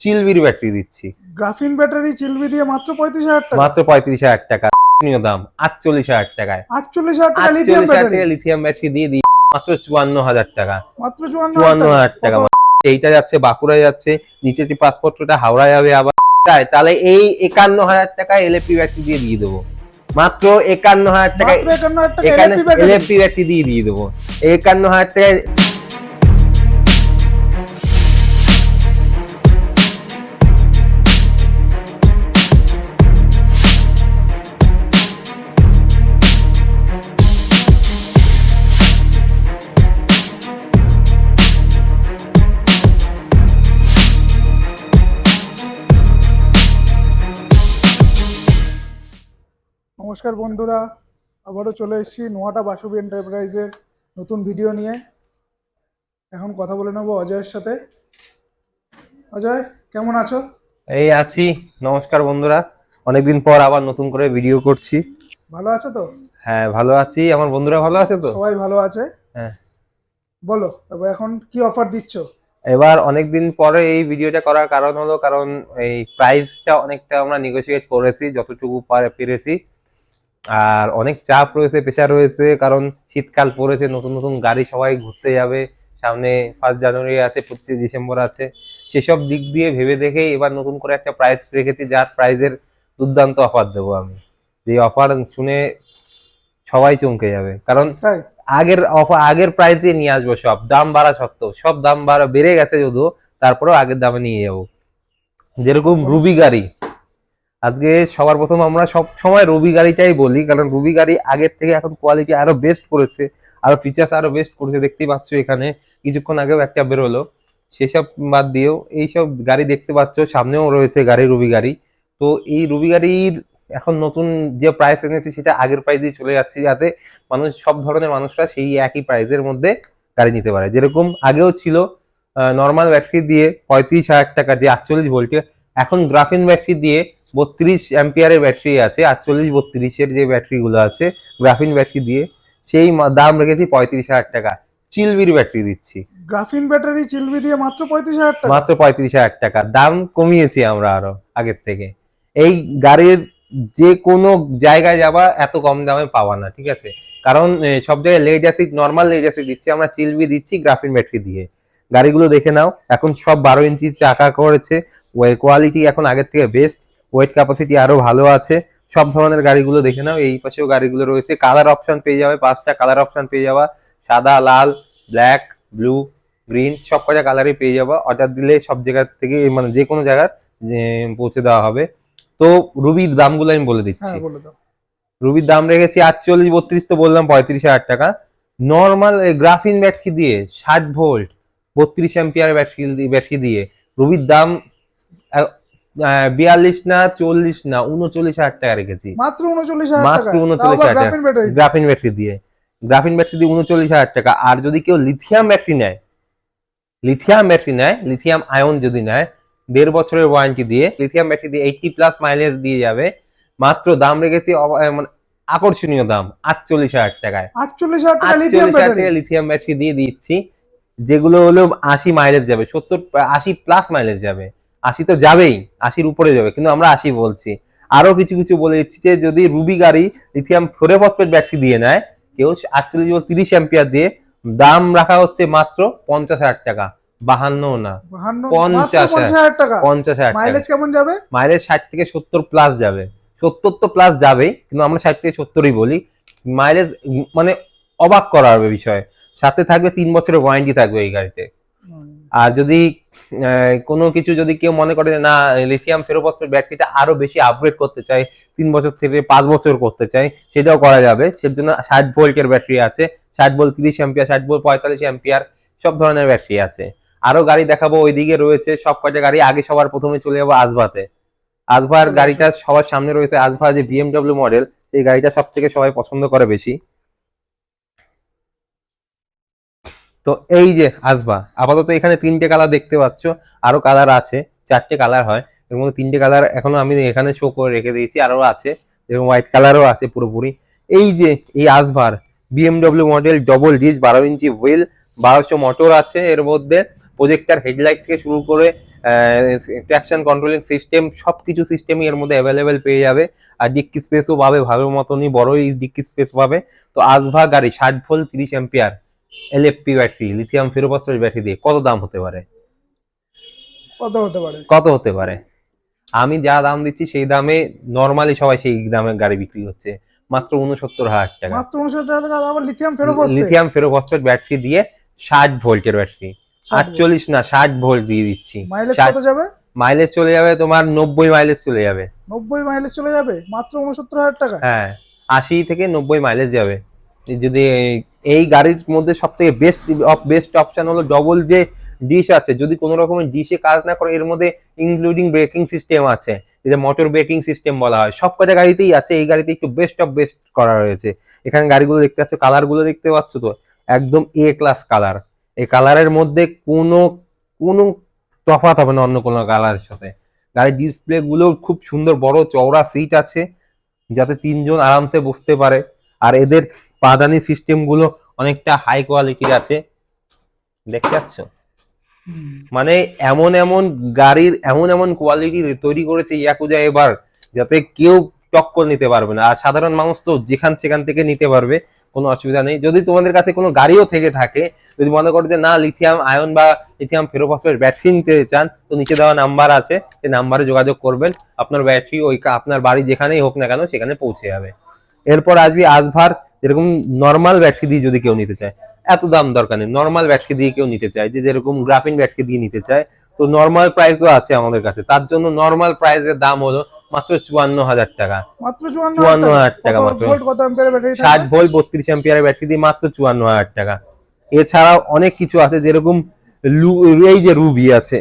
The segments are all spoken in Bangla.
চিলবির ব্যাটারি দিচ্ছি। গ্রাফিন ব্যাটারি চিলবি দিয়ে মাত্র 35,000 টাকা। মাত্র 35,000 টাকা। দাম 48,000 টাকায়। 48,000 টাকা লিথিয়াম 48,000 ব্যাটারি। টাকা লিথিয়াম ব্যাটারি দিয়ে দিই মাত্র 54,000 টাকা। মাত্র 54,000 টাকা। এইটা যাচ্ছে বাঁকুড়ায় যাচ্ছে, নিচে যে পাসপোর্টটা হাওড়া যাবে আবার, তাহলে এই 51,000 টাকা এলএপি ব্যাটারি দিয়ে দেবো। মাত্র 51,000 টাকা। মাত্র 51,000 টাকা এলএপি ব্যাটারি দিয়ে দেবো 51,000 টাকা। নমস্কার বন্ধুরা, আবারও চলে এসেছি নোয়াটা বাসবী এন্টারপ্রাইজের নতুন ভিডিও নিয়ে। এখন কথা বলে নেবো অজয়ের সাথে। অজয়, কেমন আছো? এই আছি। নমস্কার বন্ধুরা, অনেকদিন পর আবার নতুন করে ভিডিও করছি। ভালো আছো তো? হ্যাঁ ভালো আছি। আমার বন্ধুরা ভালো আছে তো? সবাই ভালো আছে। হ্যাঁ। বলো তবে এখন কি অফার দিচ্ছ? এবার অনেকদিন পরে এই ভিডিওটা করার কারণ হলো, কারণ এই প্রাইসটা অনেকটা আমরা নেগোশিয়েট করেছি যতটুকু পেরেছি। আর অনেক চাপ রয়েছে, প্রেশার রয়েছে, কারণ শীতকাল পড়েছে, নতুন নতুন গাড়ি সবাই ঘুরতে যাবে, সামনে 1 জানুয়ারি আছে, 25 ডিসেম্বর আছে। সেসব দিক দিয়ে ভেবে দেখেই এবার নতুন করে একটা প্রাইস রেখেছি, যার প্রাইজের দুর্দান্ত অফার দেবো আমি। যে অফার শুনে সবাই চমকে যাবে, কারণ তাই আগের প্রাইসে নিয়ে আসবো। সব দাম বাড়া সত্ত্বেও, সব দাম বেড়ে গেছে যদিও, তারপরেও আগের দামে নিয়ে যাবো। যেরকম রুবি গাড়ি, আজকে সবার প্রথম আমরা সব সময় রুবি গাড়িটাই বলি, কারণ রুবি গাড়ি আগের থেকে এখন কোয়ালিটি আরো বেস্ট করেছে, আরো ফিচার্স আরো বেস্ট করেছে। দেখতেই পাচ্ছ এখানে কিছুক্ষণ আগেও একটা বেরোলো। সেসব বাদ দিয়েও এইসব গাড়ি দেখতে পাচ্ছ, সামনেও রয়েছে গাড়ি, রুবি গাড়ি। তো এই রুবি গাড়ির এখন নতুন যে প্রাইস এনেছে সেটা আগের প্রাইসেই চলে যাচ্ছে, যাতে মানুষ, সব ধরনের মানুষরা সেই একই প্রাইসের মধ্যে গাড়ি নিতে পারে। যেরকম আগেও ছিল নর্মাল ব্যাটারি দিয়ে 35,000 টাকা যে 48 ভোল্টের, এখন গ্রাফিন ব্যাটারি দিয়ে 32 অ্যাম্পিয়ারের ব্যাটারি আছে, 48-32 যে ব্যাটারি গুলো আছে গ্রাফিন ব্যাটারি দিয়ে, সেই দাম রেখেছি 35,000 টাকা। চিলবির ব্যাটারি দিচ্ছি গ্রাফিন ব্যাটারি চিলবি দিয়ে মাত্র 35,000 টাকা। মাত্র 35,000 টাকা। দাম কমিয়েছি আমরা আরো আগের থেকে। এই গাড়ির যে কোনো জায়গায় যাবা এত কম দামে পাওয়া না, ঠিক আছে? কারণ সব জায়গায় lead acid, normal lead acid দিচ্ছি, আমরা চিলবি দিচ্ছি গ্রাফিন ব্যাটারি দিয়ে। গাড়িগুলো দেখে নাও, এখন সব 12 ইঞ্চি চাকা করেছে, কোয়ালিটি এখন আগের থেকে বেস্ট, ওয়েট ক্যাপাসিটি আরো ভালো আছে। সব ধরনের গাড়িগুলো দেখে নাও। এই পাশেও গাড়িগুলো রয়েছে, কালার অপশন পেয়ে যাবে, 5টা কালার অপশন পেয়ে যাবা, সাদা, লাল, ব্ল্যাক, ব্লু, গ্রিন, সব কটা কালারই পেয়ে যাবো। অর্ডার দিলে সব জায়গা থেকে, মানে যে কোনো জায়গার পৌঁছে দেওয়া হবে। তো রুবির দামগুলো আমি বলে দিচ্ছি। রুবির দাম রেখেছি 48-32, তো বললাম 35,000 টাকা। নর্মাল গ্রাফিন ব্যাটারি দিয়ে 60 ভোল্ট 32 অ্যাম্পিয়ার ব্যাটারি দিয়ে রুবির দাম 42 না 40 না 39,000 টাকা রেখেছি। মাত্র 39,000 টাকা। মাত্র 39,000 টাকা গ্রাফিন ব্যাটারি দিয়ে। গ্রাফিন ব্যাটারি দিয়ে 39,000 টাকা। আর যদি কেউ লিথিয়াম ব্যাটারি নেয়, লিথিয়াম আয়ন যদি নেয়, 1.5 বছরের ওয়ারেন্টি দিয়ে, লিথিয়াম ব্যাটারি দিয়ে 80+ মাইলেজ দিয়ে যাবে। মাত্র দাম রেখেছি মানে আকর্ষণীয় দাম 48,000 টাকায়। 48,000 টাকা লিথিয়াম ব্যাটারি দিয়ে দিচ্ছি, যেগুলো হলো 80 মাইলেজ যাবে, 70-80+ মাইলেজ যাবে। 80 তো যাবেই, 80-র উপরে যাবে, কিন্তু আমরা 80 বলছি। আরো কিছু কিছু বলে দিচ্ছি যে যদি রুবি গাড়ি লিথিয়াম ফ্লোরোফসফেট ব্যাটারি দিয়ে নেয় কেউ 48-30 অ্যাম্পিয়ার দিয়ে, দাম রাখা হচ্ছে মাত্র 50,000 টাকা। 52 না, 50,000 টাকা। 50,000 মাইলেজ কেমন যাবে? মাইলেজ 60-70+ যাবে। 70 তো প্লাস যাবেই, কিন্তু আমরা 60-70ই বলি। মাইলেজ মানে অবাক করার বিষয়। সাথে থাকবে 3 বছরের ওয়ারেন্টি থাকবে এই গাড়িতে। আর যদি কোনো কিছু, যদি কেউ মনে করে না লিথিয়াম ফেরোফসফেট ব্যাটারিটা আরো বেশি আপগ্রেড করতে চাই, 3 বছর থেকে 5 বছর করতে চাই, সেটাও করা যাবে। সেজন্য 60 ভোল্টের ব্যাটারি আছে, 60 ভোল্ট 30 অ্যাম্পিয়ার, 60 ভোল্ট 45 অ্যাম্পিয়ার, সব ধরনের ব্যাটারি আছে। আরো গাড়ি দেখাবো, ওইদিকে রয়েছে সব কয়টা গাড়ি। আগে সবার প্রথমে চলে যাবো আজভাতে। আজভার গাড়িটা সবার সামনে রয়েছে। আজভা যে বিএমডব্লিউ মডেল, এই গাড়িটা সব থেকে সবাই পছন্দ করে বেশি। তো এই যে আজভা, আপাতত এখানে 3টে কালার দেখতে পাচ্ছ, আরো কালার আছে, 4টে কালার হয়, এর মধ্যে 3টে কালার এখনো আমি এখানে শো করে রেখে দিয়েছি, আরো আছে, যেরকম হোয়াইট কালারও আছে পুরোপুরি। এই যে এই আজভার বিএমডব্লিউ মডেল, ডবল ডিস্ক, 12 ইঞ্চি হুইল, 1200 মোটর আছে এর মধ্যে, প্রজেক্টর হেডলাইট থেকে শুরু করে ট্র্যাকশন কন্ট্রোলিং সিস্টেম, সবকিছু সিস্টেমই এর মধ্যে অ্যাভেলেবেল পেয়ে যাবে। আর ডিক্কি স্পেসও পাবে, ভালো মতনই বড়ই ডিক্কি স্পেস পাবে। তো আজভা গাড়ি 60 volt 30 ampere LFP battery, lithium ferrophosphate battery দিয়ে কত দাম হতে পারে? কত হতে পারে? কত হতে পারে? আমি যা দাম দিচ্ছি সেই দামে নর্মালি সবাই সেই দামে গাড়ি বিক্রি হচ্ছে, মাত্র 69,000 টাকা। মাত্র 69,000 টাকা, আবার lithium ferrophosphate? Lithium ferrophosphate battery দিয়ে 60 ভোল্টের ব্যাটারি, 48 না 60 ভোল্ট দিয়ে দিচ্ছি। মাইলেজ কত যাবে? মাইলেজ চলে যাবে তোমার 90 মাইলেজ চলে যাবে। 90 মাইলেজ চলে যাবে মাত্র 69,000 টাকা? হ্যাঁ, 80 থেকে 90 মাইলেজ যাবে। যদি এই গাড়ির মধ্যে সব থেকে বেস্ট অপশন হলো ডবল যে ডিশ আছে, যদি কোনো রকমের ডিশে কাজ না করে এর মধ্যে ইনক্লুডিং ব্রেকিং সিস্টেম আছে, যেটা মোটর ব্রেকিং সিস্টেম বলা হয়, সব কটা গাড়িতেই আছে। এই গাড়িতে একটু বেস্ট করা হয়েছে। এখানে গাড়িগুলো দেখতে পাচ্ছ, কালার গুলো দেখতে পাচ্ছ তো, একদম এ ক্লাস কালার। এই কালারের মধ্যে কোনো কোনো তফাৎ হবে না অন্য কোনো কালারের সাথে। গাড়ির ডিসপ্লে গুলো খুব সুন্দর, বড় চওড়া সিট আছে যাতে 3 জন আরামসে বসতে পারে। আর এদের পাদানি সিস্টেম গুলো অনেকটা হাই কোয়ালিটির আছে, দেখতে পাচ্ছ। মানে এমন গাড়ির এমন কোয়ালিটি তৈরি করেছে ইয়াকুজা এবার, যাতে কেউ টক্কর নিতে পারবে না। আর সাধারণ মানুষ তো সেখান থেকে নিতে পারবে, কোনো অসুবিধা নেই। যদি তোমাদের কাছে কোনো গাড়িও থেকে থাকে, যদি মনে করো যে না লিথিয়াম আয়ন বা লিথিয়াম ফেরোফসফেট ব্যাটারি নিতে চান, তো নিচে দেওয়া নাম্বার আছে, সেই নাম্বারে যোগাযোগ করবেন, আপনার ব্যাটারি ওই আপনার বাড়ি যেখানেই হোক না কেন সেখানে পৌঁছে যাবে। এরপর আসবি আজভার, যেরকম নর্মাল ব্যাটারি দিয়ে যদি কেউ নিতে চায়, এত দাম দরকার নেই। নর্মাল ব্যাটারি দিয়ে কেউ নিতে চায়, যে যেরকম গ্রাফিন ব্যাটারি দিয়ে নিতে চায়, তো নর্মাল প্রাইসও আছে আমাদের কাছে। তার জন্য নর্মাল প্রাইসের দাম হলো মাত্র 54,000 টাকা। মাত্র 54,000 টাকা মাত্র। ভোল্ট কত অ্যাম্পিয়ারের ব্যাটারি? 60 ভোল্ট 32 অ্যাম্পিয়ারের ব্যাটারি দিয়ে মাত্র 54,000 টাকা। এছাড়াও অনেক কিছু আছে, যেরকম এই যে রুবি আছে,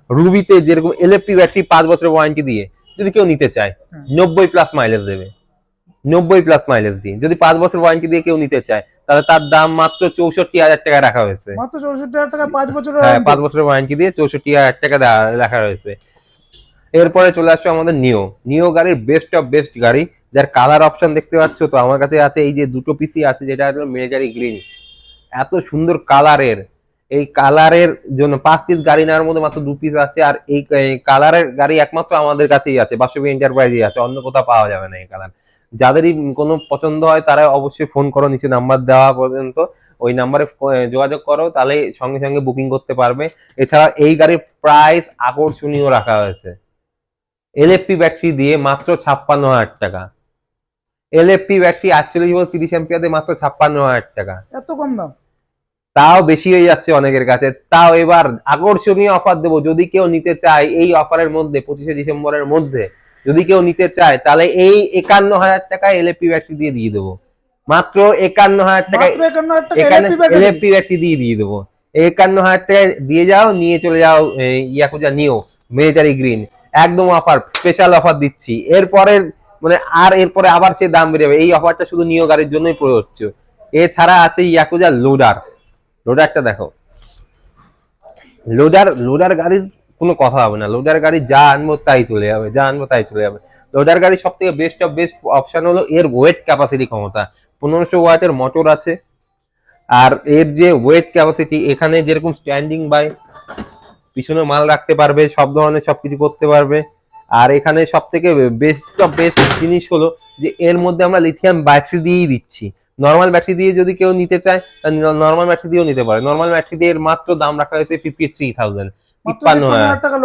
রুবিতে যেরকম এলএফপি ব্যাটারি 5 বছরের ওয়ারেন্টি দিয়ে যদি কেউ নিতে চায়, 90 প্লাস মাইলেজ দেবে। 90 প্লাস মাইলেজ দিয়ে যদি 5 বছর ওয়ারেন্টি দিয়ে কেউ নিতে চায়, তাহলে তার দাম মাত্র 64,000 টাকা রাখা হয়েছে। মাত্র 64,000 টাকা 5 বছরের? হ্যাঁ, 5 বছরের ওয়ারেন্টি দিয়ে 64,000 টাকা রাখা হয়েছে। এরপরে চলে আসছে আমাদের নিও গাড়ির বেস্ট গাড়ি, যার কালার অপশন দেখতে পাচ্ছ তো আমার কাছে আছে। এই যে দুটো পিসি আছে, যেটা হলো মিলিটারি গ্রিন, এত সুন্দর কালারের। এই কালারের জন্য 5 পিস গাড়ি নেওয়ার মধ্যে মাত্র 2 পিস আছে। আর এই কালারের গাড়ি একমাত্র আমাদের কাছেই আছে, বাসবী এন্টারপ্রাইজে আছে, অন্য কোথাও পাওয়া যাবে না এই কালার। যাদেরই কোনো পছন্দ হয় তারা অবশ্যই ফোন করো, নিচে নাম্বার দেওয়া পর্যন্ত ওই নাম্বারে যোগাযোগ করো, তাহলে সঙ্গে সঙ্গে বুকিং করতে পারবে। এছাড়া এই গাড়ির প্রাইস আকর্ষণীয় রাখা হয়েছে, এলএফপি ব্যাটারি দিয়ে মাত্র 56,000 টাকা। এলএফপি ব্যাটারি 48 ভোল্ট 30 অ্যাম্পিয়ার দিয়ে মাত্র 56,000 টাকা। এত কম দাম? তাও বেশি হয়ে যাচ্ছে অনেকের কাছে। তাও এবার আকর্ষণীয় অফার দেবো, যদি কেউ নিতে চায় এই অফারের মধ্যে, 25শে ডিসেম্বরের মধ্যে যদি কেউ নিতে চায়, তাহলে এই 51,000 টাকা এলএফপি ব্যাটারি দিয়ে দেবো। মাত্র 51,000 টাকা এলএফপি ব্যাটারি দিয়ে দেবো। 51,000 টাকা দিয়ে যাও, নিয়ে চলে যাও ইয়াকুজা নিও মিলিটারি গ্রিন, একদম অফার, স্পেশাল অফার দিচ্ছি। এরপরে আবার সে দাম বেড়ে যাবে। এই অফারটা শুধু নিও গাড়ির জন্যই প্রযোজ্য। এছাড়া আছে ইয়াকুজা লোডারটা দেখো। লোডার গাড়ির কোনো কথা হবে না। লোডার গাড়ি যা আনবো তাই চলে যাবে। লোডার গাড়ি সব থেকে বেস্ট অপশন হলো এর ওয়েট ক্যাপাসিটি ক্ষমতা। 1500 ওয়াটের মোটর আছে। আর এর যে ওয়েট ক্যাপাসিটি, এখানে যেরকম স্ট্যান্ডিং বাই পিছনে মাল রাখতে পারবে, সব ধরনের সবকিছু করতে পারবে। আর এখানে সব থেকে বেস্ট জিনিস হলো যে এর মধ্যে আমরা লিথিয়াম ব্যাটারি দিয়েই দিচ্ছি। নর্মাল ব্যাটারি দিয়ে যদি কেউ নিতে চায়, নর্মাল ব্যাটারি দিয়েও নিতে পারে। নর্মাল ব্যাটারি দিয়ে এর মাত্র দাম রাখা হয়েছে 53,000, 53,000 টাকা।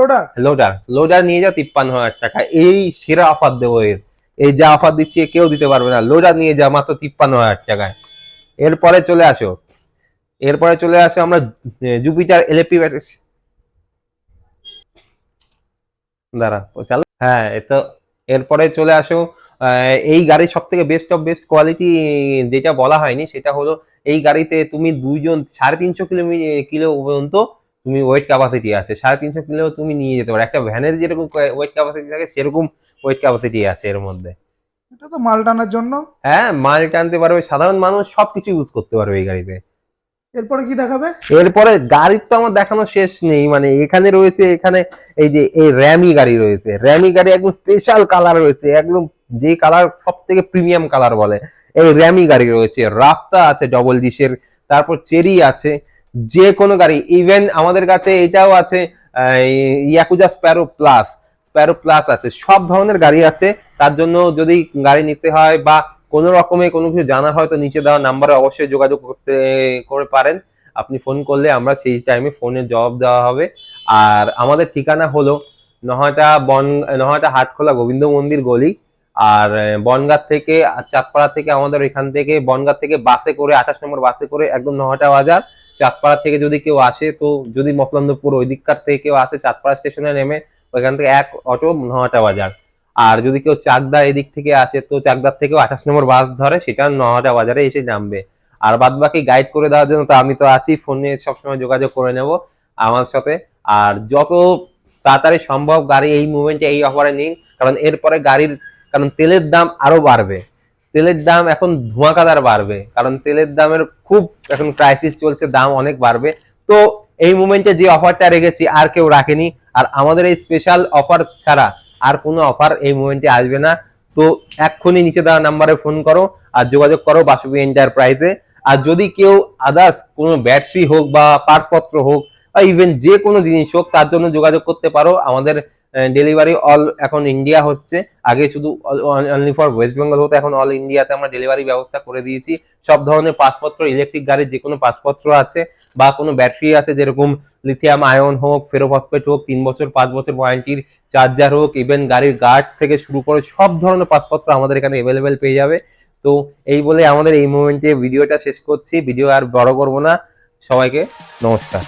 লোডার নিয়ে যাও 53,000 টাকা। এই সেরা অফার দেবো এর, এই যা অফার দিচ্ছি কেউ দিতে পারবে না। লোডার নিয়ে যাও মাত্র 53,000 টাকায়। এরপরে চলে আসো আমরা জুপিটার এলএফপি ব্যাটারি। দাঁড়া চালু। হ্যাঁ, তো এরপরে চলে আসো এই গাড়ির সব থেকে বেস্ট কোয়ালিটি যেটা বলা হয়নি, সেটা হলো এই গাড়িতে তুমি 350 কিলো পর্যন্ত তুমি ওয়েট ক্যাপাসিটি আছে। 350 কিলো তুমি নিয়ে যেতে পারো। একটা ভ্যানের যেরকম ওয়েট ক্যাপাসিটি থাকে সেরকম ওয়েট ক্যাপাসিটি আছে এর মধ্যে। এটা তো মাল টানার জন্য। হ্যাঁ, মাল টানতে পারবে, সাধারণ মানুষ সবকিছু ইউজ করতে পারবে এই গাড়িতে। এরপরে কি দেখাবে? এরপরে গাড়ির তো আমার দেখানো শেষ নেই। মানে এখানে রয়েছে, এই যে এই র্যামি গাড়ি রয়েছে। র্যামি গাড়ি একদম স্পেশাল কালার রয়েছে, একদম যে কালার সব থেকে প্রিমিয়াম কালার বলে, এই র্যামি গাড়ি রয়েছে। রাফতা আছে ডবল ডিশের, তারপর চেরি আছে, যে কোনো গাড়ি। ইভেন আমাদের কাছে এটাও আছে, ইয়াকুজা স্প্যারো প্লাস আছে, সব ধরনের গাড়ি আছে। তার জন্য যদি গাড়ি নিতে হয় বা কোনো রকমে কোনো কিছু জানার হয় তো নিচে দেওয়া নাম্বারে অবশ্যই যোগাযোগ করে পারেন। আপনি ফোন করলে আমরা সেই টাইমে ফোনে জবাব দেওয়া হবে। আর আমাদের ঠিকানা হলো নহাটা হাটখোলা গোবিন্দ মন্দির গলি। আর বনগাঁ থেকে চাঁদপাড়া থেকে আমাদের এখান থেকে বনগাঁ থেকে বাসে করে 28 নম্বর বাসে করে একদম নহাটা বাজার। চাঁদপাড়া থেকে যদি কেউ আসে, তো যদি মসলন্দপুর ওই দিককার থেকে কেউ আসে চাঁদপাড়া স্টেশনে নেমে ওইখান থেকে এক অটো নহাটা বাজার। আর যদি কেউ চাকদা এদিক থেকে আসে তো চাকদার থেকেও 28 নম্বর বাস ধরে, সেটা নহাটা বাজারে এসে নামবে। আর বাদ বাকি গাইড করে দেওয়ার জন্য তো আমি তো আছি, ফোনে সবসময় যোগাযোগ করে নেব আমার সাথে। আর যত তাড়াতাড়ি সম্ভব গাড়ি এই মুভমেন্টে এই অফারে নিন, কারণ এরপরে কারণ তেলের দাম আরো বাড়বে। তেলের দাম এখন ধোঁয়াকাদার বাড়বে, কারণ তেলের দামের খুব এখন ক্রাইসিস চলছে, দাম অনেক বাড়বে। তো এই মুভমেন্টে যে অফারটা রেখেছি আর কেউ রাখেনি, আর আমাদের এই স্পেশাল অফার ছাড়া আর কোনো অফার এই মুভমেন্টে আসবে না। তো এক্ষুনি নিচে দেওয়া নাম্বারে ফোন করো আর যোগাযোগ করো বাসবী এন্টারপ্রাইজে। আর যদি কেউ আদার্স কোনো ব্যাটারি হোক বা পার্টসপত্র হোক বা ইভেন যে কোনো জিনিস হোক, তার জন্য যোগাযোগ করতে পারো। আমাদের ডেলিভারি অল এখন ইন্ডিয়া হচ্ছে, আগে শুধু অনলি ফর ওয়েস্ট বেঙ্গল হতো, এখন অল ইন্ডিয়াতে আমরা ডেলিভারি ব্যবস্থা করে দিয়েছি। সব ধরনের পাসপত্র, ইলেকট্রিক গাড়ির যে কোনো পাসপত্র আছে বা কোনো ব্যাটারি আছে, যেরকম লিথিয়াম আয়ন হোক, ফেরোফসফেট হোক, 3 বছর 5 বছর ওয়ারেন্টির চার্জার হোক, ইভেন গাড়ির গার্ড থেকে শুরু করে সব ধরনের পাসপত্র আমাদের এখানে অ্যাভেলেবেল পেয়ে যাবে। তো এই বলে আমাদের এই মোমেন্টে ভিডিওটা শেষ করছি, ভিডিও আর বড় করব না। সবাইকে নমস্কার।